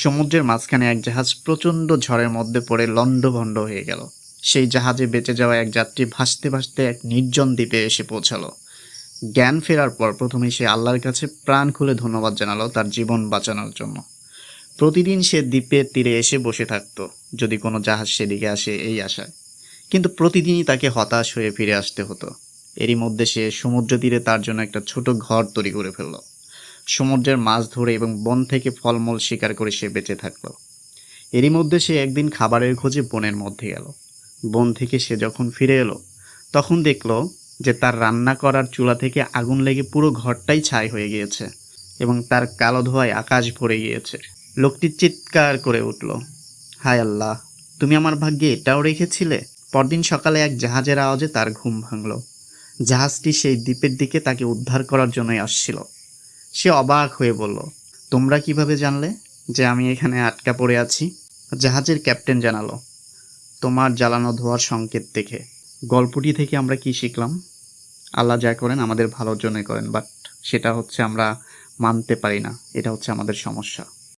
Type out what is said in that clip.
সমুদ্রের মাঝখানে এক জাহাজ প্রচণ্ড ঝড়ের মধ্যে পড়ে লণ্ডভণ্ড হয়ে গেল। সেই জাহাজে বেঁচে যাওয়া এক যাত্রী ভাসতে ভাসতে এক নির্জন দ্বীপে এসে পৌঁছালো। জ্ঞান ফেরার পর প্রথমে সে আল্লাহর কাছে প্রাণ খুলে ধন্যবাদ জানালো তার জীবন বাঁচানোর জন্য। প্রতিদিন সে দ্বীপের তীরে এসে বসে থাকত, যদি কোনো জাহাজ সেদিকে আসে এই আশায়। কিন্তু প্রতিদিনই তাকে হতাশ হয়ে ফিরে আসতে হতো। এরই মধ্যে সে সমুদ্র তীরে তার জন্য একটা ছোট ঘর তৈরি করে ফেলল। সমুদ্রের মাছ ধরে এবং বন থেকে ফলমূল শিকার করে সে বেঁচে থাকলো। এরই মধ্যে সে একদিন খাবারের খোঁজে বনের মধ্যে গেল। বন থেকে সে যখন ফিরে এলো, তখন দেখলো যে তার রান্না করার চুলা থেকে আগুন লেগে পুরো ঘরটাই ছাই হয়ে গিয়েছে এবং তার কালো ধোঁয়ায় আকাশ ভরে গিয়েছে। লোকটি চিৎকার করে উঠল, হায় আল্লাহ, তুমি আমার ভাগ্যে এটাও রেখেছিলে। পরদিন সকালে এক জাহাজের আওয়াজে তার ঘুম ভাঙল। জাহাজটি সেই দ্বীপের দিকে তাকে উদ্ধার করার জন্যই আসছিল। সে অবাক হয়ে বলল, তোমরা কিভাবে জানলে যে আমি এখানে আটকা পড়ে আছি? জাহাজের ক্যাপ্টেন জানালো, তোমার জ্বালানো ধোঁয়ার সংকেত দেখে। গল্পটি থেকে আমরা কি শিখলাম? আল্লাহ যা করেন আমাদের ভালোর জন্যই করেন, বাট সেটা হচ্ছে আমরা মানতে পারি না। এটা হচ্ছে আমাদের সমস্যা।